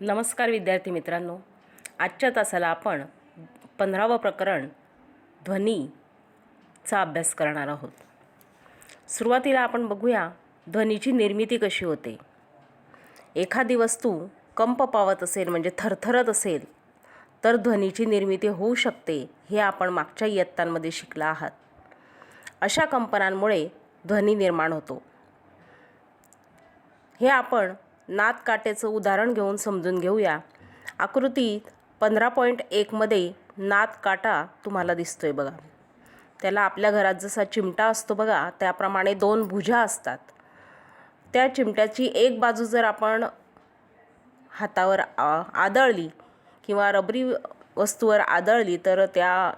नमस्कार विद्यार्थी मित्रांनो, आजच्या तासाला आपण 15वं प्रकरण ध्वनीचा अभ्यास करणार आहोत. सुरुवातीला आपण बघूया ध्वनीची निर्मिती कशी होते. एखादी वस्तू कंप पावत असेल म्हणजे थरथरत असेल तर ध्वनीची निर्मिती होऊ शकते, हे आपण मागच्या इयत्तांमध्ये शिकला आहात. अशा कंपनांमुळे ध्वनी निर्माण होतो. हे आपण नादकाट्याचं उदाहरण घेऊन समजून घेऊया. आकृतीत 15.1 मध्ये नादकाटा तुम्हाला दिसतोय बघा. त्याला आपल्या घरात जसा चिमटा असतो बघा, त्याप्रमाणे 2 भुजा असतात. त्या चिमट्याची एक बाजू जर आपण हातावर आदळली किंवा रबरी वस्तूवर आदळली तर त्या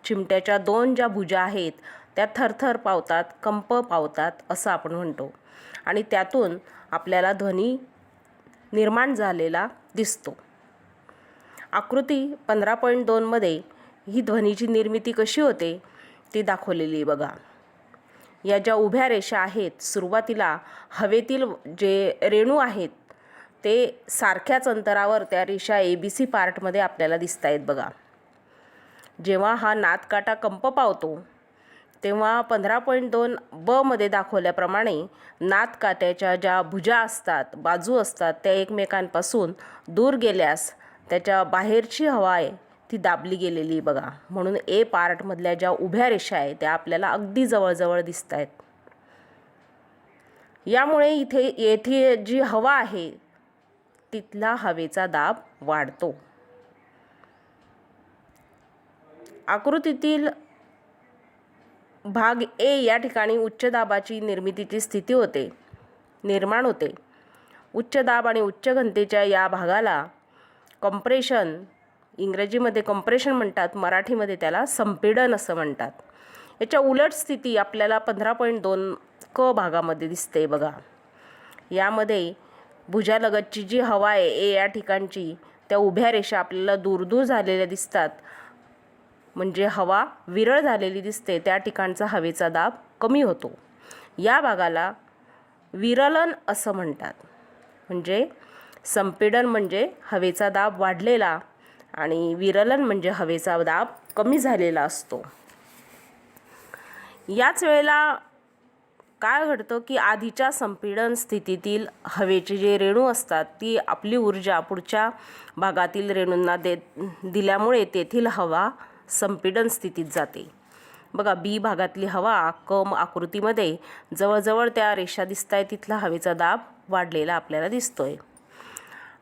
चिमट्याच्या 2 ज्या भुजा आहेत त्या थरथर पावतात, कंप पावतात असं आपण म्हणतो. आणि त्यातून आपल्याला ध्वनी निर्माण झालेला दिसतो. आकृती 15.2 मध्ये ही ध्वनीची निर्मिती कशी होते ती दाखवलेली बघा. या ज्या उभ्या रेषा आहेत, सुरुवातीला हवेतील जे रेणू आहेत ते सारख्याच अंतरावर त्या रेषा ABC पार्टमध्ये आपल्याला दिसत आहेत बघा. जेव्हा हा नादकाटा कंप पावतो तेव्हा 15.2 ब मध्ये दाखवल्याप्रमाणे नादकाट्याच्या ज्या भुजा असतात, बाजू असतात, त्या एकमेकांपासून दूर गेल्यास त्याच्या बाहेरची हवा आहे ती दाबली गेलेली बघा. म्हणून ए पार्टमधल्या ज्या उभ्या रेषा आहेत त्या आपल्याला अगदी जवळजवळ दिसत आहेत. यामुळे येथे जी हवा आहे तिथला हवेचा दाब वाढतो. आकृतीतील भाग ए या ठिकाणी उच्च दाबाची निर्मितीची स्थिती निर्माण होते. उच्च दाब आणि उच्च घनतेच्या या भागाला कंप्रेशन, इंग्रजीमध्ये कंप्रेशन म्हणतात, मराठीमध्ये त्याला संपीडन असं म्हणतात. याच्या उलट स्थिती आपल्याला 15.2 क भागामध्ये दिसते बघा. यामध्ये भुजालगतची जी हवा आहे ए या ठिकाणची, त्या उभ्या रेषा आपल्याला दूर झालेल्या दिसतात, म्हणजे हवा विरळ झालेली दिसते. त्या ठिकाणचा हवेचा दाब कमी होतो. या भागाला विरलन असं म्हणतात. म्हणजे संपीडन म्हणजे हवेचा दाब वाढलेला आणि विरलन म्हणजे हवेचा दाब कमी झालेला असतो. याच वेळेला काय घडतं की आधीच्या संपीडन स्थितीतील हवेचे जे रेणू असतात ती आपली ऊर्जा पुढच्या भागातील रेणूंना दिल्यामुळे तेथील हवा संपीडन स्थितीत जाते बघा. बी भागातली हवा आकृतीमध्ये जवळजवळ त्या रेषा दिसत आहेत, तिथला हवेचा दाब वाढलेला आपल्याला दिसतोय.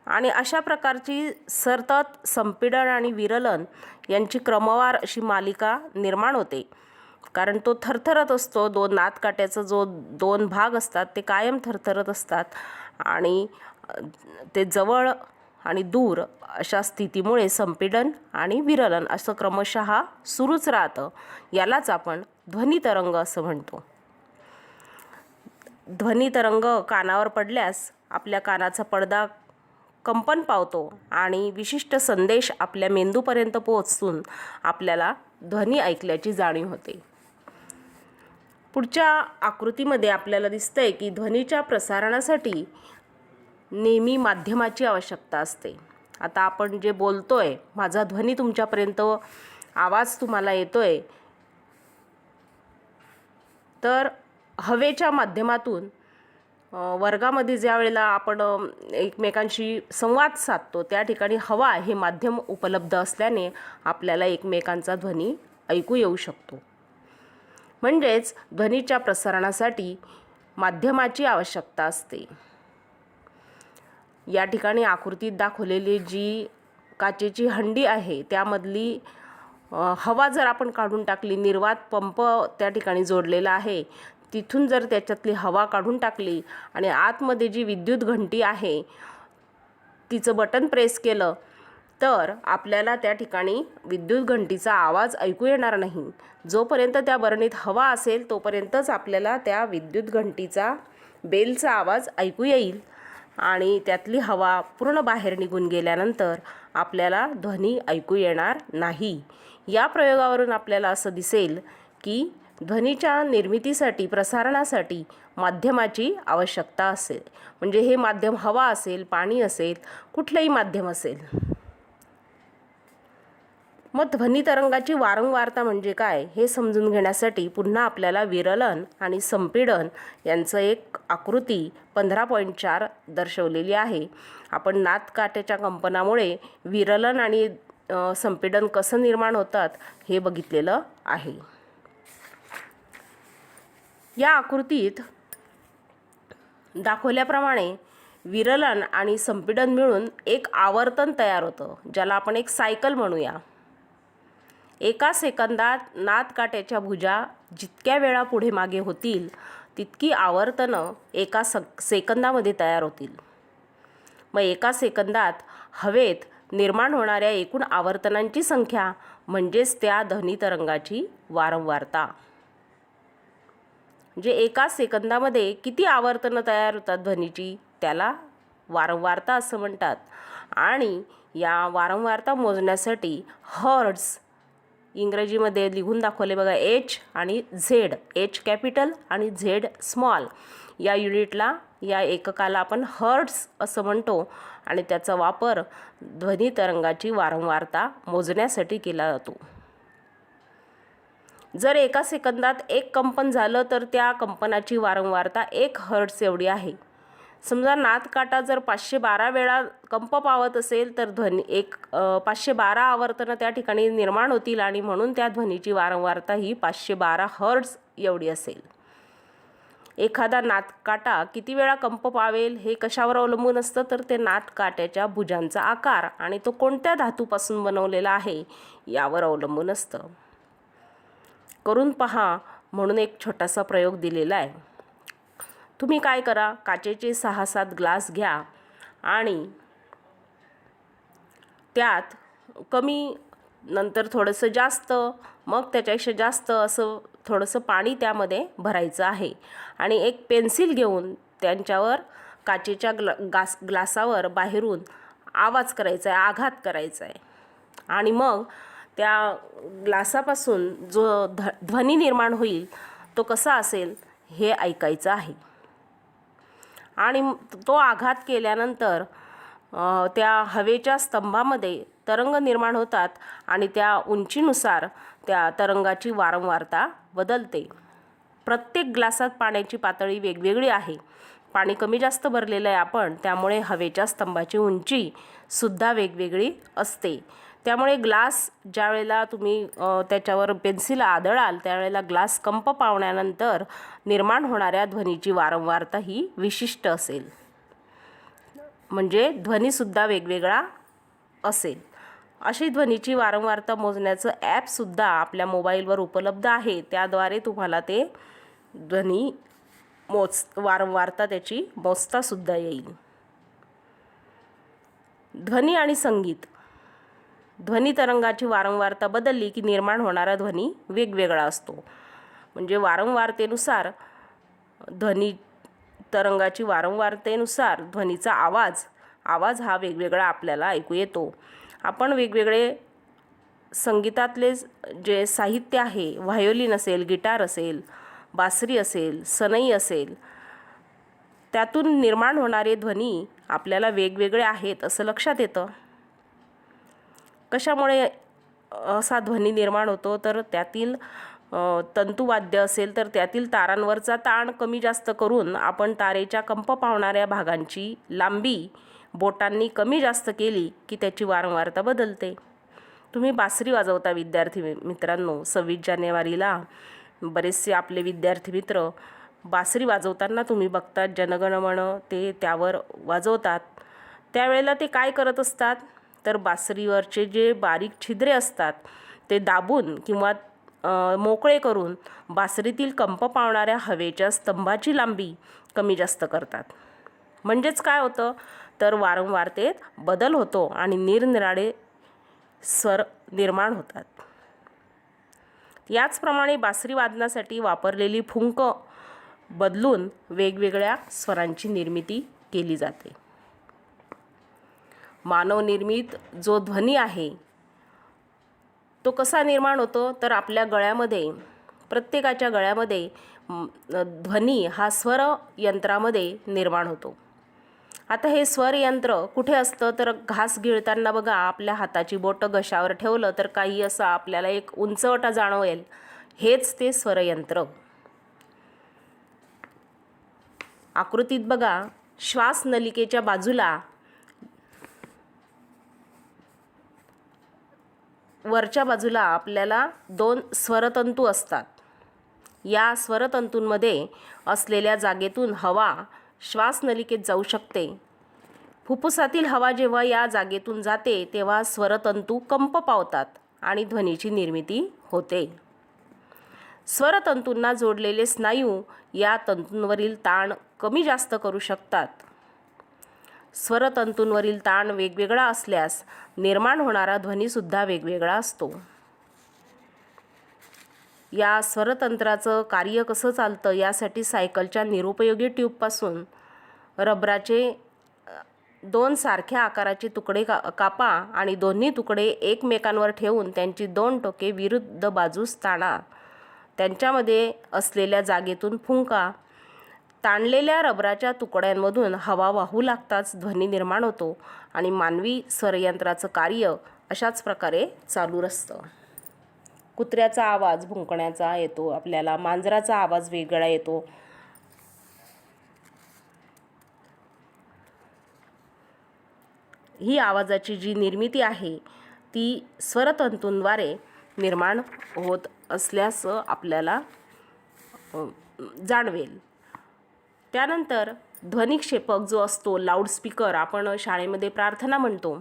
आणि अशा प्रकारची सतत संपीडन आणि विरलन यांची क्रमवार अशी मालिका निर्माण होते. कारण तो थरथरत असतो. नादकाट्याचा जो 2 भाग असतात ते कायम थरथरत असतात आणि ते जवळ आणि दूर अशा स्थितीमुळे संपीडन आणि विरलन असं क्रमशः सुरूच राहतं. यालाच आपण ध्वनितरंग असं म्हणतो. ध्वनितरंग कानावर पडल्यास आपल्या कानाचा पडदा कंपन पावतो आणि विशिष्ट संदेश आपल्या मेंदूपर्यंत पोहोचून आपल्याला ध्वनी ऐकल्याची जाणीव होते. पुढच्या आकृतीमध्ये आपल्याला दिसतंय की ध्वनीच्या प्रसारणासाठी नेहमी माध्यमाची आवश्यकता असते. आता आपण जे बोलतोय, माझा ध्वनी तुमच्यापर्यंत, आवाज तुम्हाला येतोय, तर हवेच्या माध्यमातून वर्गामध्ये ज्या वेळेला आपण एकमेकांशी संवाद साधतो त्या ठिकाणी हवा हे माध्यम उपलब्ध असल्याने आपल्याला एकमेकांचा ध्वनी ऐकू येऊ शकतो. म्हणजेच ध्वनीच्या प्रसारणासाठी माध्यमाची आवश्यकता असते. या ठिकाणी आकृतीत दाखवलेली जी काचेची हंडी आहे त्यामधली हवा जर आपण काढून टाकली, निर्वात पंप त्या ठिकाणी जोडलेला आहे, तिथून जर त्याच्यातली हवा काढून टाकली आणि आतमध्ये जी विद्युत घंटी आहे तिचं बटन प्रेस केलं तर आपल्याला त्या ठिकाणी विद्युत घंटीचा आवाज ऐकू येणार नाही. जोपर्यंत त्या बरणीत हवा असेल तोपर्यंतच आपल्याला त्या विद्युत घंटीचा बेलचा आवाज ऐकू येईल आणि त्यातली हवा पूर्ण बाहेर निघून गेल्यानंतर आपल्याला ध्वनी ऐकू येणार नाही. या प्रयोगावरून आपल्याला असं दिसेल की ध्वनीच्या निर्मितीसाठी प्रसारणासाठी माध्यमाची आवश्यकता असेल. म्हणजे हे माध्यम हवा असेल, पाणी असेल, कुठलंही माध्यम असेल. मग ध्वनी तरंगाची वारंवारता म्हणजे काय हे समजून घेण्यासाठी पुन्हा आपल्याला विरलन आणि संपीडन यांचं एक आकृती 15.4 दर्शवलेली आहे. आपण नादकाट्याच्या कंपनामुळे विरलन आणि संपीडन कसं निर्माण होतात हे बघितलेलं आहे. या आकृतीत दाखवल्याप्रमाणे विरलन आणि संपीडन मिळून एक आवर्तन तयार होतं, ज्याला आपण एक सायकल म्हणूया. एका सेकंदात नादकाट्याच्या भुजा जितक्या वेळा पुढे मागे होतील तितकी आवर्तनं एका सेकंदामध्ये तयार होतील. मग एका सेकंदात हवेत निर्माण होणाऱ्या एकूण आवर्तनांची संख्या म्हणजेच त्या ध्वनी तरंगाची वारंवारता. म्हणजे एका सेकंदामध्ये किती आवर्तनं तयार होतात ध्वनीची त्याला वारंवारता असं म्हणतात. आणि या वारंवारता मोजण्यासाठी हर्ट्झ इंग्रजीमध्ये लिहून दाखवले बघा, एच आणि झेड, एच कॅपिटल आणि झेड स्मॉल, या युनिटला या एककाला आपण हर्ट्झ असं म्हणतो आणि त्याचा वापर ध्वनी तरंगाची वारंवारता मोजण्यासाठी केला जातो. जर एका सेकंदात एक कंपन झालं तर त्या कंपनाची वारंवारता 1 हर्ट्झ एवढी आहे. समजा नादकाटा जर 512 वेळा कंप पावत असेल तर 512 आवर्तनं त्या ठिकाणी निर्माण होतील आणि म्हणून त्या ध्वनीची वारंवारता ही 512 हर्ट्झ एवढी असेल. एखादा नादकाटा किती वेळा कंप पावेल हे कशावर अवलंबून असतं तर ते नादकाट्याच्या भुजांचा आकार आणि तो कोणत्या धातूपासून बनवलेला आहे यावर अवलंबून असतं. करून पहा म्हणून एक छोटासा प्रयोग दिलेला आहे. तुम्ही काय करा, काचेचे 6-7 ग्लास घ्या आणि त्यात कमी, नंतर थोडंसं जास्त, मग त्याच्यापेक्षा जास्त असं थोडंसं पाणी त्यामध्ये भरायचं आहे. आणि एक पेन्सिल घेऊन त्यांच्यावर काचेच्या ग्लासावर बाहेरून आवाज करायचा आहे, आघात करायचा आहे. आणि मग त्या ग्लासापासून जो ध्वनी निर्माण होईल तो कसा असेल हे ऐकायचं आहे. आणि तो आघात केल्यानंतर त्या हवेच्या स्तंभामध्ये तरंग निर्माण होतात आणि त्या उंचीनुसार त्या तरंगाची वारंवारता बदलते. प्रत्येक ग्लासात पाण्याची पातळी वेगवेगळी आहे. पाणी कमी जास्त भरलेलं आहे आपण, त्यामुळे हवेच्या स्तंभाची उंची सुद्धा वेगवेगळी असते. त्यामुळे ग्लास ज्या वेळेला तुम्ही त्याच्यावर पेन्सिल आदळाल त्यावेळेला ग्लास कंप पावण्यानंतर निर्माण होणाऱ्या ध्वनीची वारंवारता ही विशिष्ट असेल. म्हणजे ध्वनीसुद्धा वेगवेगळा असेल. अशी ध्वनीची वारंवारता मोजण्याचं ॲपसुद्धा आपल्या मोबाईलवर उपलब्ध आहे. त्याद्वारे तुम्हाला ते ध्वनी वारंवारता त्याची मोजतासुद्धा येईल. ध्वनी आणि संगीत. ध्वनी तरंगाची वारंवारता बदलली की निर्माण होणारा ध्वनी वेगवेगळा असतो. म्हणजे वारंवारतेनुसार ध्वनी तरंगाची वारंवारतेनुसार ध्वनीचा आवाज हा वेगवेगळा आपल्याला ऐकू येतो. आपण वेगवेगळे संगीतातले जे साहित्य आहे, व्हायोलिन असेल, गिटार असेल, बासरी असेल, सनई असेल, त्यातून निर्माण होणारे ध्वनी आपल्याला वेगवेगळे आहेत असं लक्षात येतं. कशामुळे असा ध्वनी निर्माण होतो तर त्यातील तंतुवाद्य असेल तर त्यातील तारांवरचा ताण कमी जास्त करून आपण तारेच्या कंप पावणाऱ्या भागांची लांबी बोटांनी कमी जास्त केली की त्याची वारंवारता बदलते. तुम्ही बासरी वाजवता विद्यार्थी मित्रांनो, 26 जानेवारीला बरेचसे आपले विद्यार्थी मित्र बासरी वाजवताना तुम्ही बघतात, जनगणमन ते त्यावर वाजवतात. त्यावेळेला ते काय करत असतात तर बासरीवरचे जे बारीक छिद्रे असतात ते दाबून किंवा मोकळे करून बासरीतील कंप पावणाऱ्या हवेच्या स्तंभाची लांबी कमी जास्त करतात. म्हणजेच काय होतं तर वारंवारतेत बदल होतो आणि निरनिराळे स्वर निर्माण होतात. याचप्रमाणे बासरी वादनासाठी वापरलेली फुंक बदलून वेगवेगळ्या स्वरांची निर्मिती केली जाते. मानवनिर्मित जो ध्वनी आहे तो कसा निर्माण होतो तर आपल्या गळ्यामध्ये प्रत्येकाच्या गळ्यामध्ये ध्वनी हा स्वर यंत्रामध्ये निर्माण होतो. आता हे स्वर यंत्र कुठे असतं तर घास गिळताना बघा आपल्या हाताची बोटं घशावर ठेवलं तर काही असं आपल्याला एक उंचवटा जाणवेल, हेच ते स्वरयंत्र. आकृतीत बघा श्वास नलिकेच्या बाजूला वरच्या बाजूला आपल्याला 2 स्वरतंतू असतात. या स्वरतंतूंमध्ये असलेल्या जागेतून हवा श्वासनलिकेत जाऊ शकते. फुफ्फुसातील हवा जेव्हा या जागेतून जाते तेव्हा स्वरतंतू कंप पावतात आणि ध्वनीची निर्मिती होते. स्वरतंतूंना जोडलेले स्नायू या तंतूंवरील ताण कमी जास्त करू शकतात. स्वरतंतूंवरील ताण वेगवेगळा असल्यास निर्माण होणारा ध्वनीसुद्धा वेगवेगळा असतो. या स्वरतंत्राचं कार्य कसं चालतं यासाठी सायकलच्या निरुपयोगी ट्यूबपासून रबराचे 2 सारख्या आकाराचे तुकडे कापा आणि दोन्ही तुकडे एकमेकांवर ठेवून त्यांची 2 टोके विरुद्ध बाजूस ताणा. त्यांच्यामध्ये असलेल्या जागेतून फुंका. ताणलेल्या रबराच्या तुकड्यांमधून हवा वाहू लागताच ध्वनी निर्माण होतो आणि मानवी स्वरयंत्राचं कार्य अशाच प्रकारे चालू असतं. कुत्र्याचा आवाज भुंकण्याचा येतो आपल्याला, मांजराचा आवाज वेगळा येतो. ही आवाजाची जी निर्मिती आहे ती स्वरतंतूंद्वारे निर्माण होत असल्याचं आपल्याला जाणवेल. त्यानंतर ध्वनिक्षेपक जो असतो, लाऊडस्पीकर, आपण शाळेमध्ये प्रार्थना म्हणतो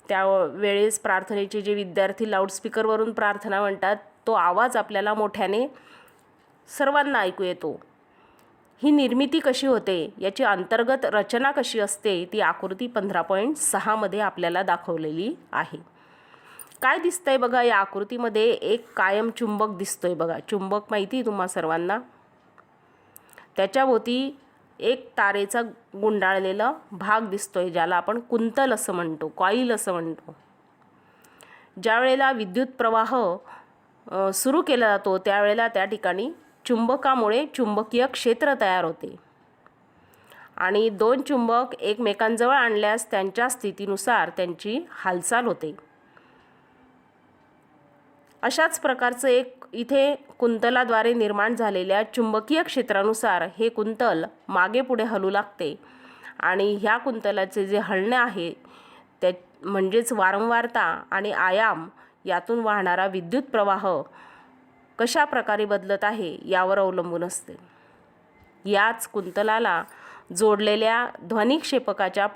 त्यावेळेस प्रार्थनेचे जे विद्यार्थी लाऊडस्पीकरवरून प्रार्थना म्हणतात तो आवाज आपल्याला मोठ्याने सर्वांना ऐकू येतो. ही निर्मिती कशी होते, याची अंतर्गत रचना कशी असते ती आकृती 15.6 मध्ये आपल्याला दाखवलेली आहे. काय दिसतंय बघा या आकृतीमध्ये, एक कायम चुंबक दिसतोय बघा. चुंबक माहिती आहे तुम्हा सर्वांना. त्याच्याभोवती एक तारेचा गुंडाळलेला भाग दिसतोय ज्याला आपण कुंतल असं म्हणतो, कॉईल असं म्हणतो. ज्या वेळेला विद्युत प्रवाह सुरू केला जातो त्यावेळेला त्या ठिकाणी चुंबकामुळे चुंबकीय क्षेत्र तयार होते आणि 2 चुंबक एकमेकांजवळ आणल्यास त्यांच्या स्थितीनुसार त्यांची हालचाल होते. अशाच प्रकारचं एक इथे कुंतलाद्वारे निर्माण झालेल्या चुंबकीय क्षेत्रानुसार हे कुंतल मागे पुढे हलू लागते आणि ह्या कुंतलाचे जे हलणे आहे ते म्हणजेच वारंवारता आणि आयाम यातून वाहणारा विद्युत प्रवाह कशा प्रकारे बदलत आहे यावर अवलंबून असते. याच कुंतलाला जोडलेल्या ध्वनिक्षेपकाच्या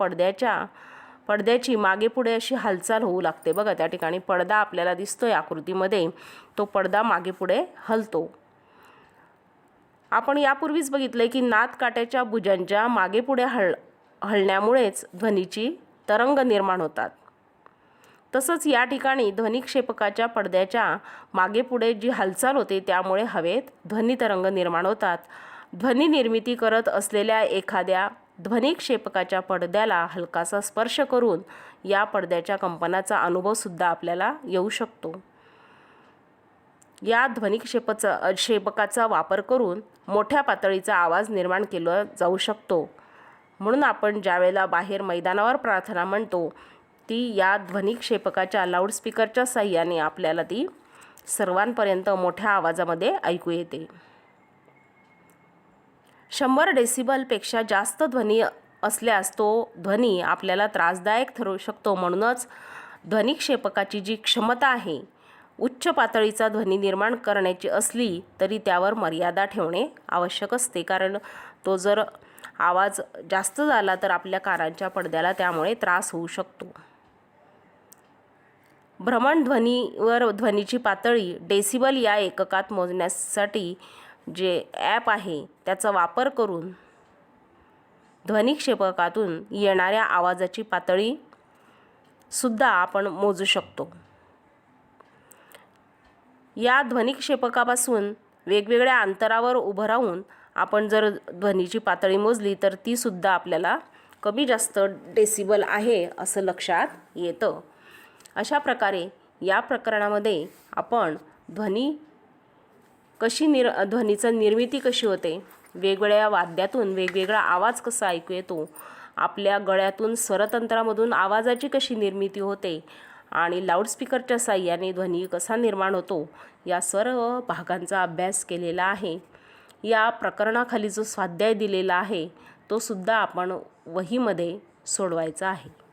पडद्याची मागे पुढे अशी हालचाल होऊ लागते बघा. त्या ठिकाणी पडदा आपल्याला दिसतोय आकृतीमध्ये, तो पडदा मागे पुढे हलतो. आपण यापूर्वीच बघितलंय की नादकाट्याच्या भुजांच्या मागे पुढे हलण्यामुळेच ध्वनीची तरंग निर्माण होतात. तसंच या ठिकाणी ध्वनिक्षेपकाच्या पडद्याच्या मागे पुढे जी हालचाल होते त्यामुळे हवेत ध्वनितरंग निर्माण होतात. ध्वनी निर्मिती करत असलेल्या एखाद्या ध्वनिक्षेपकाच्या पडद्याला हलकासा स्पर्श करून या पडद्याच्या कंपनाचा अनुभवसुद्धा आपल्याला येऊ शकतो. या ध्वनिक्षेपकाचा वापर करून मोठ्या पातळीचा आवाज निर्माण केला जाऊ शकतो. म्हणून आपण ज्यावेळेला बाहेर मैदानावर प्रार्थना म्हणतो ती या ध्वनिक्षेपकाच्या लाऊडस्पीकरच्या साहाय्याने आपल्याला ती सर्वांपर्यंत मोठ्या आवाजामध्ये ऐकू येते. 100 डेसिबलपेक्षा जास्त ध्वनी असल्यास तो ध्वनी आपल्याला त्रासदायक ठरू शकतो. म्हणूनच ध्वनिक्षेपकाची जी क्षमता आहे उच्च पातळीचा ध्वनी निर्माण करण्याची असली तरी त्यावर मर्यादा ठेवणे आवश्यक असते, कारण तो जर आवाज जास्त झाला तर आपल्या कानांच्या पडद्याला त्यामुळे त्रास होऊ शकतो. भ्रमणध्वनीवर ध्वनीची पातळी डेसिबल या एककात मोजण्यासाठी जे ॲप आहे त्याचा वापर करून ध्वनिक्षेपकातून येणाऱ्या आवाजाची पातळी सुद्धा आपण मोजू शकतो. या ध्वनिक्षेपकापासून वेगवेगळ्या अंतरावर उभं राहून आपण जर ध्वनीची पातळी मोजली तर ती सुद्धा आपल्याला कमी जास्त डेसिबल आहे असं लक्षात येतं. अशा प्रकारे या प्रकरणामध्ये आपण ध्वनी ध्वनीचा निर्मिती कशी होते, वेगवेगळ्या वाद्यातून वेगवेगळा आवाज कसा ऐकू येतो, आपल्या गळ्यातून स्वरतंत्रामधून आवाजाची कशी निर्मिती होते आणि लाऊडस्पीकरच्या साहाय्याने ध्वनी कसा निर्माण होतो, या सर्व भागांचा अभ्यास केलेला आहे. या प्रकरणाखाली जो स्वाध्याय दिलेला आहे तो सुद्धा आपण वहीमध्ये सोडवायचा आहे.